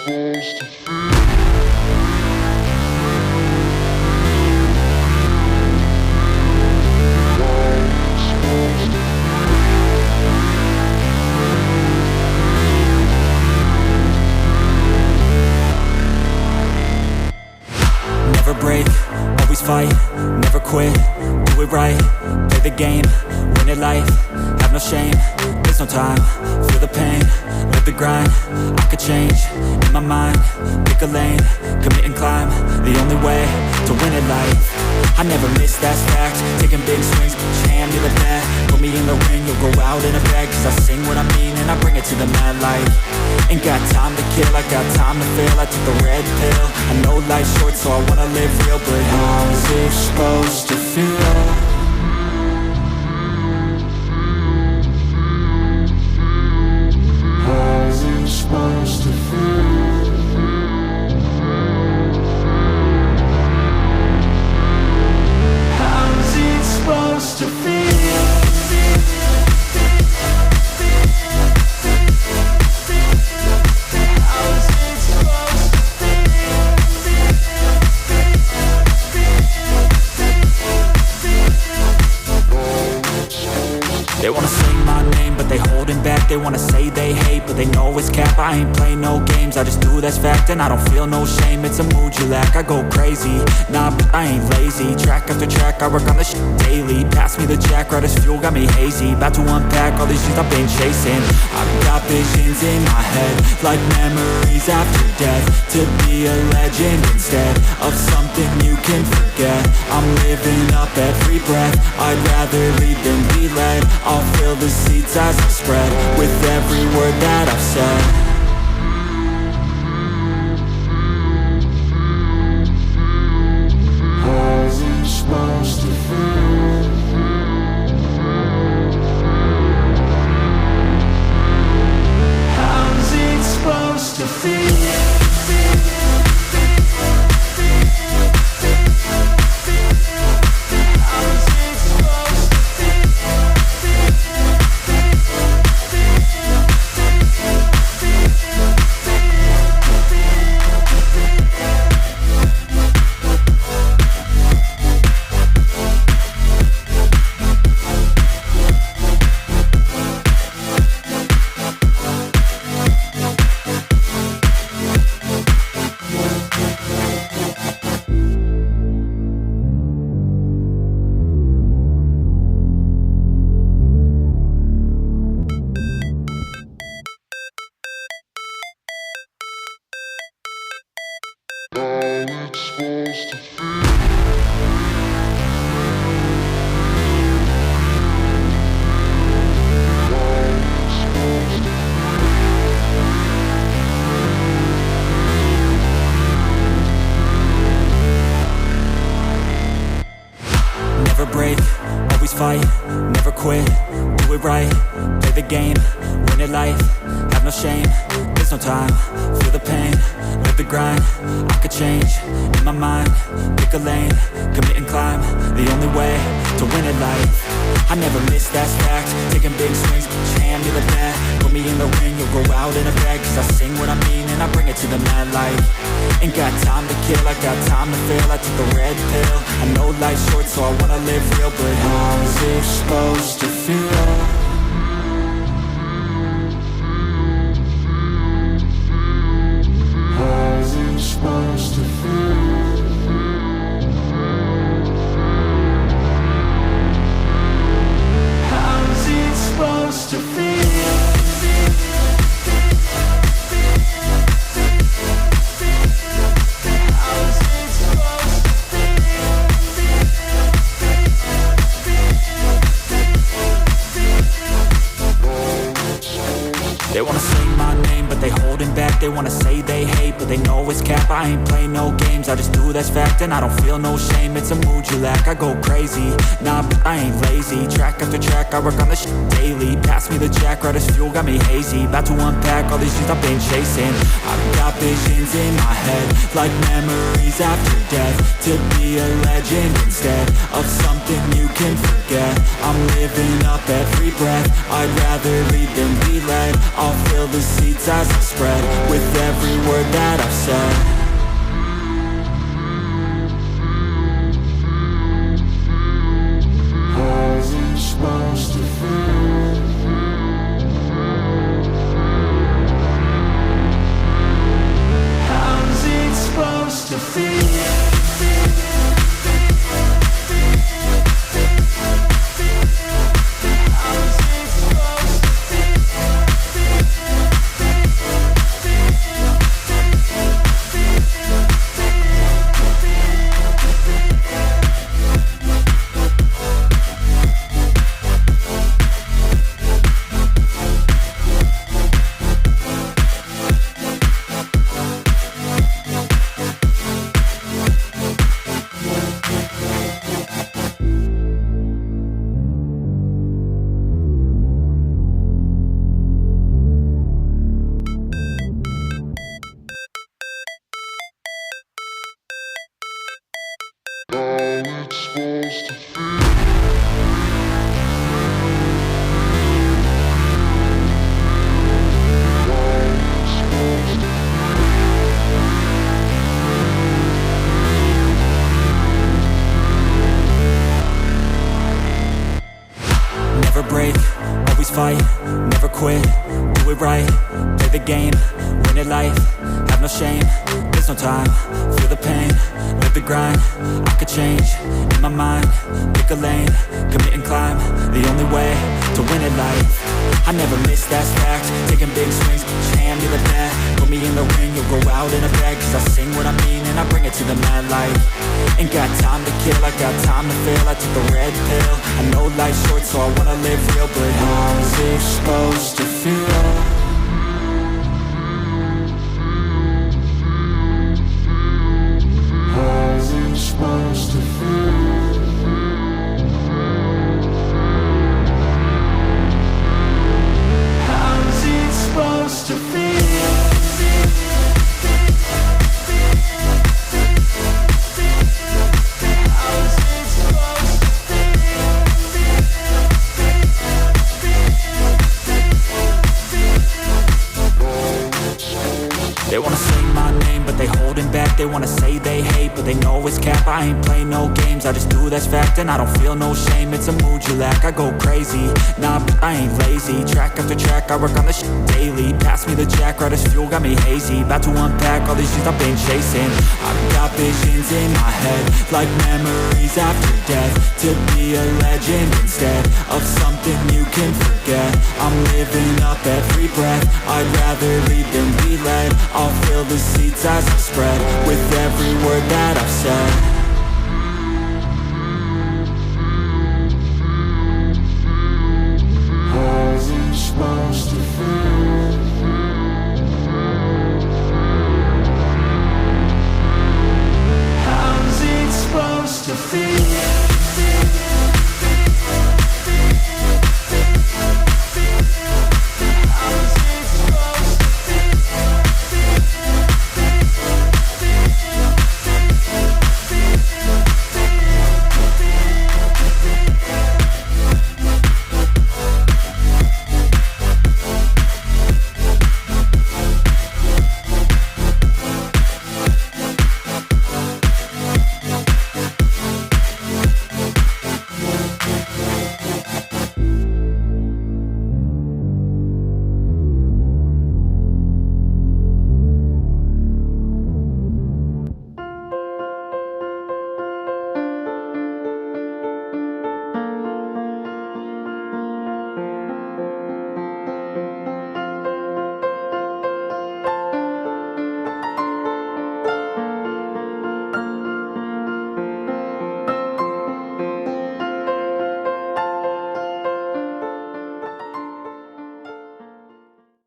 Never break, always fight, never quit, do it right, play the game, win it life, have no shame, there's no time, feel the pain, live the grind, I could change, in my mind, pick a lane, commit and climb, the only way to win it life. I never miss, that's fact, taking big swings, put your hand to the bat, put me in the ring, you'll go out in a bag, cause I sing what I mean and I bring it to the mad light. Ain't got time to kill, I got time to feel, I took the red pill, I know life's short so I wanna live real, but how's it supposed to feel? How's it supposed to feel? How's it supposed to feel? They wanna say my name, but they holding back. They wanna say they hate, but they know it's cap. I ain't play no games, I just do that's fact. And I don't feel no shame, it's a mood you lack. I go crazy, nah, but I ain't lazy. Track after track, I work on this shit daily. Pass me the jack, right as fuel, got me hazy. About to unpack all these things I've been chasing. I've got visions in my head, like memories after death. To be a legend instead of something you can forget. I'm living up every breath, I'd rather lead than be led. I'll fill the seats as I spread with every word that I've said. How's it supposed to feel? How's it supposed to feel? Never break, always fight, never quit, do it right, play the game, win it life, have no shame, there's no time, feel the pain, live the grind, I could change, in my mind, pick a lane, commit and climb, the only way to win it life. I never miss, that's fact, taking big swings, put your hand to the bat, put me in the ring, you'll go out in a bag, cause I sing what I mean and I bring it to the mad light. Ain't got time to kill, I got time to feel, I took the red pill, I know life's short so I wanna live real, but how's it supposed to feel? How's it supposed to feel? How's it supposed to feel? They wanna say my name, but they holding back. They wanna say they hate, but they know it's cap. I ain't play no games, I just do that's fact. And I don't feel no shame, it's a mood you lack. I go crazy, nah, but I ain't lazy. Track after track, I work on this shit daily. Pass me the jack, right as fuel, got me hazy. About to unpack all these things I've been chasing. I've got visions in my head, like memories after death. To be a legend instead of something you can forget. I'm living living up every breath. I'd rather lead than be led. I'll fill the seats as I spread with every word that I've said. How's it supposed to feel? How's it supposed to feel? Never break, always fight, never quit, do it right, play the game, win it life, have no shame, there's no time, feel the pain, live the grind, I could change, in my mind, pick a lane, commit and climb, the only way to win it life. I never miss, that's fact, taking big swings, each hand to the bat, put me in the ring, you'll go out in a bag, cause I sing what I mean and I bring it to the mad light. Ain't got time to kill, I got time to feel, I took the red pill, I know life's short so I wanna live real, but how's it supposed to feel? How's it supposed to feel? How's it supposed to feel? They wanna say my name, but they holding back. They wanna say they hate, but they know it's cap. I ain't play no games, I just do that's fact. And I don't feel no shame, it's a mood you lack. I go crazy, nah, but I ain't lazy. Track after track, I work on this shit daily. Pass me the jack, right as fuel, got me hazy. About to unpack all these things I've been chasing. I've got visions in my head, like memories after death. To be a legend instead of something you can forget. I'm living up every breath, I'd rather lead than be led. I'll fill the seats as I spread with every word that I've said.